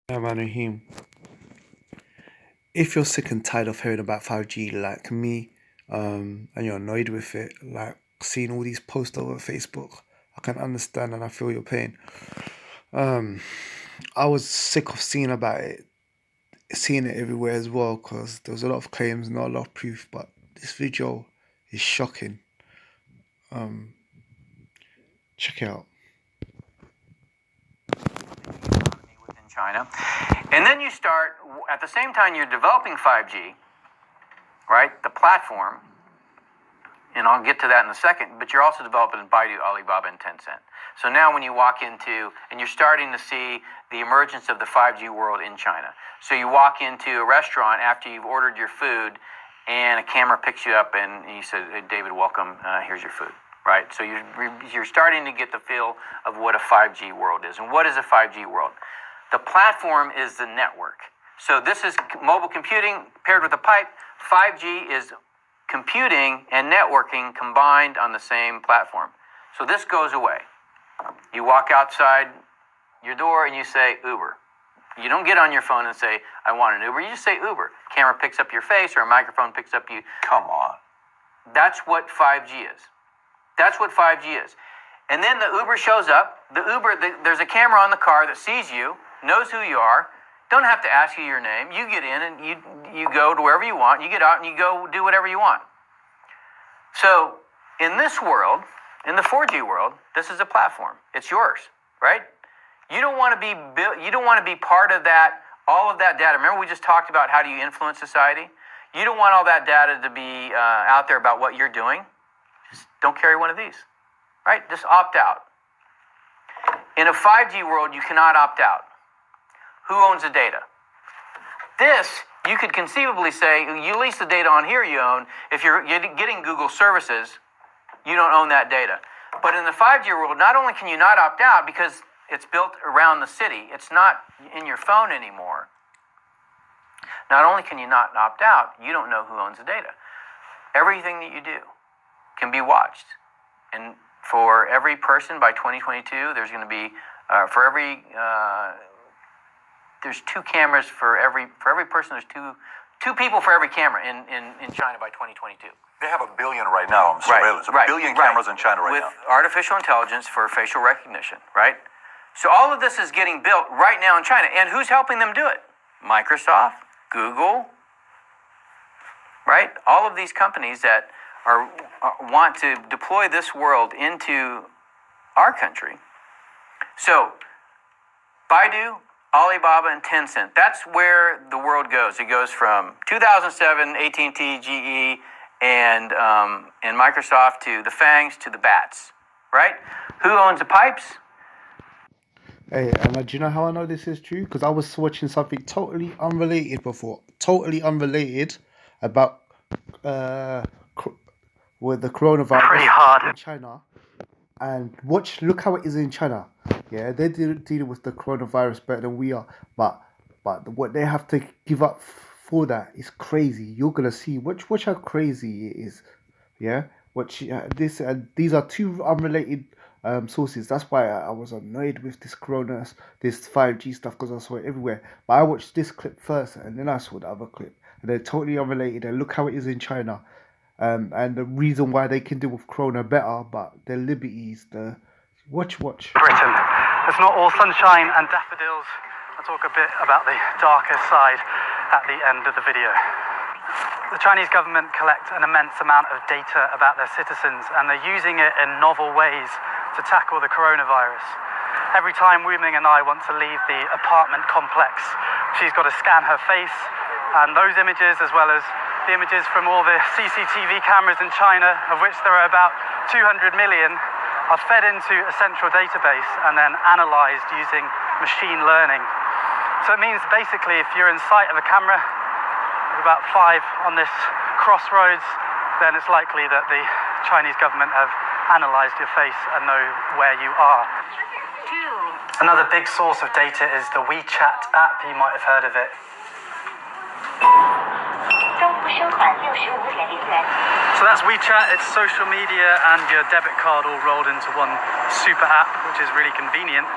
Yeah, man, Raheem. If you're sick and tired of hearing about 5G like me, and you're annoyed with it, like seeing all these posts over Facebook, I can understand and I feel your pain. Um, I was sick of seeing about it, seeing it everywhere as well, because there was a lot of claims, not a lot of proof. But this video is shocking. Um, check it out. Within China, and then you start at the same time you're developing 5G, right? The platform, and I'll get to that in a second. But you're also developing Baidu, Alibaba, and Tencent. So now when you walk into, and you're starting to see the emergence of the 5G world in China. So you walk into a restaurant after you've ordered your food, and a camera picks you up, and you said, "Hey, David, welcome. Here's your food." Right. So you're starting to get the feel of what a 5G world is, and what is a 5G world? The platform is the network. So this is mobile computing paired with a pipe. 5G is computing and networking combined on the same platform. So this goes away. You walk outside your door and you say Uber. You don't get on your phone and say, "I want an Uber." You just say Uber. Camera picks up your face or a microphone picks up you. Come on. That's what 5G is. That's what 5G is. And then the Uber shows up. There's a camera on the car that sees you, knows who you are, don't have to ask you your name. You get in and you go to wherever you want. You get out and you go do whatever you want. So in this world, in the 4G world, this is a platform. It's yours, right? You don't want to be part of that, all of that data. Remember we just talked about how do you influence society? You don't want all that data to be out there about what you're doing. Just don't carry one of these, right? Just opt out. In a 5G world, you cannot opt out. Who owns the data? This, you could conceivably say, you lease the data on here you own. If you're getting Google services, you don't own that data. But in the 5G world, not only can you not opt out because it's built around the city, it's not in your phone anymore. Not only can you not opt out, you don't know who owns the data. Everything that you do can be watched. And for every person by 2022, there's going to be, there's 2 cameras for every person. There's two people for every camera in China by 2022. They have 1 billion right now on surveillance. Right, 1 billion cameras in China right now. With artificial intelligence for facial recognition, right? So all of this is getting built right now in China. And who's helping them do it? Microsoft, Google, right? All of these companies that want to deploy this world into our country. So Baidu, Alibaba, and Tencent, that's where the world goes. It goes from 2007, AT&T, GE, and Microsoft to the FANGs to the BATs, right? Who owns the pipes? Hey, and do you know how I know this is true? Because I was watching something totally unrelated before, totally unrelated about with the coronavirus Pretty hard in China. And look how it is in China. Yeah, they're dealing with the coronavirus better than we are. But what they have to give up for that is crazy. You're gonna see. Watch how crazy it is. Yeah. These are 2 unrelated sources. That's why I was annoyed with this 5G stuff, because I saw it everywhere. But I watched this clip first, and then I saw the other clip, and they're totally unrelated. And look how it is in China. And the reason why they can deal with Corona better, but their liberties, watch. Britain. It's not all sunshine and daffodils. I'll talk a bit about the darker side at the end of the video. The Chinese government collect an immense amount of data about their citizens, and they're using it in novel ways to tackle the coronavirus. Every time Wu Ming and I want to leave the apartment complex, she's got to scan her face, and those images, as well as the images from all the CCTV cameras in China, of which there are about 200 million, are fed into a central database and then analysed using machine learning. So it means basically if you're in sight of a camera, with about 5 on this crossroads, then it's likely that the Chinese government have analysed your face and know where you are. Another big source of data is the WeChat app. You might have heard of it. So that's WeChat. It's social media and your debit card all rolled into one super app, which is really convenient,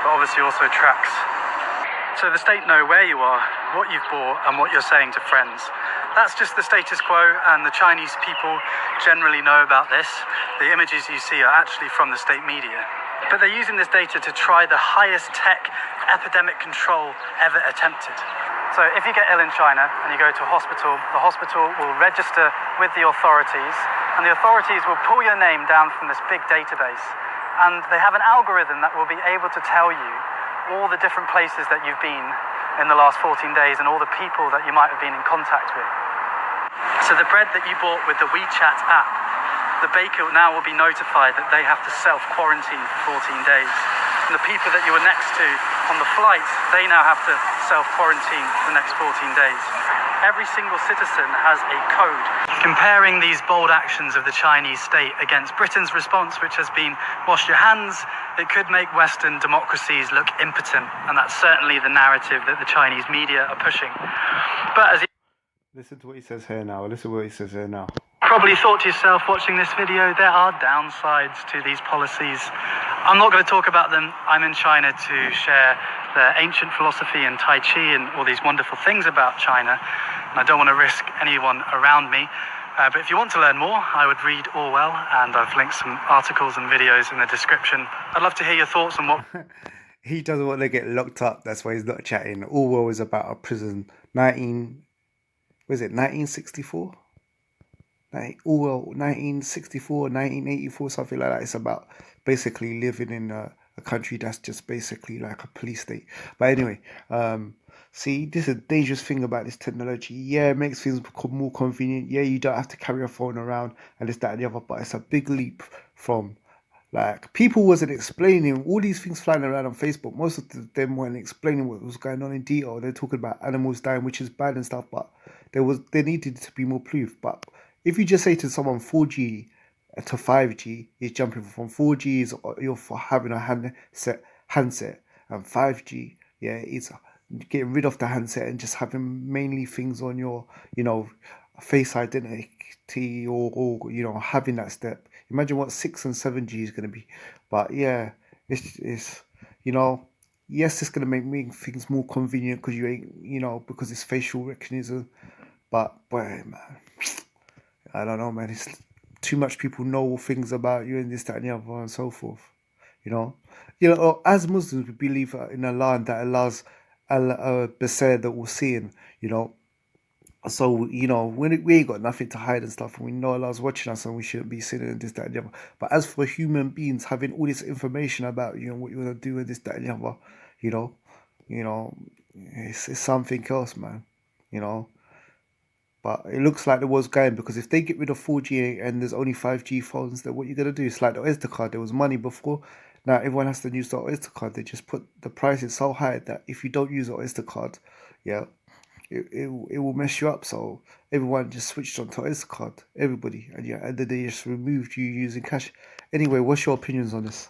but obviously also tracks So the state know where you are, what you've bought, and what you're saying to friends. That's just the status quo, and the Chinese people generally know about this. The images you see are actually from the state media. But they're using this data to try the highest tech epidemic control ever attempted. So if you get ill in China and you go to a hospital, the hospital will register with the authorities, and the authorities will pull your name down from this big database. And they have an algorithm that will be able to tell you all the different places that you've been in the last 14 days and all the people that you might have been in contact with. So the bread that you bought with the WeChat app, the baker now will be notified that they have to self-quarantine for 14 days. And the people that you were next to on the flight, they now have to self-quarantine for the next 14 days. Every single citizen has a code. Comparing these bold actions of the Chinese state against Britain's response, which has been wash your hands, it could make Western democracies look impotent, and that's certainly the narrative that the Chinese media are pushing. But as Listen to what he says here now. Listen to what he says here now. probably thought to yourself watching this video, there are downsides to these policies. I'm not going to talk about them. I'm in China to share the ancient philosophy and Tai Chi and all these wonderful things about China, and I don't want to risk anyone around me. But if you want to learn more, I would read Orwell, and I've linked some articles and videos in the description. I'd love to hear your thoughts on what... He doesn't want to get locked up. That's why he's not chatting. Orwell is about a prison. 1964? Orwell, 1964, 1984, something like that. It's about basically living in a country that's just basically like a police state. But anyway, see, this is a dangerous thing about this technology. Yeah, it makes things more convenient. Yeah, you don't have to carry a phone around and this, that, and the other. But it's a big leap from... Like, people wasn't explaining all these things flying around on Facebook. Most of them weren't explaining what was going on in detail. They're talking about animals dying, which is bad and stuff, but there needed to be more proof. But if you just say to someone 4G to 5G is jumping from 4G is you're for having a handset, and 5G, yeah, is getting rid of the handset and just having mainly things on your, face identity or having that step. Imagine what 6 and 7G is going to be. But yeah, it's yes, it's going to make things more convenient because you ain't, because it's facial recognition. But boy, man, I don't know, man. It's too much people know things about you and this, that, and the other, and so forth. As Muslims, we believe in Allah, and that Allah's Basir that we're seeing, So, we ain't got nothing to hide and stuff, and we know Allah's watching us, and we shouldn't be sinning and this, that, and the other. But as for human beings having all this information about you and what you want to do and this, that, and the other, it's something else, man. But it looks like the world's going, because if they get rid of 4G and there's only 5G phones, then what you gonna do? It's like the Oyster card. There was money before. Now everyone has to use the Oyster card. They just put the prices so high that if you don't use the Oyster card, yeah, it will mess you up. So everyone just switched on to Oyster card. Everybody, and yeah, and then they just removed you using cash. Anyway, what's your opinions on this?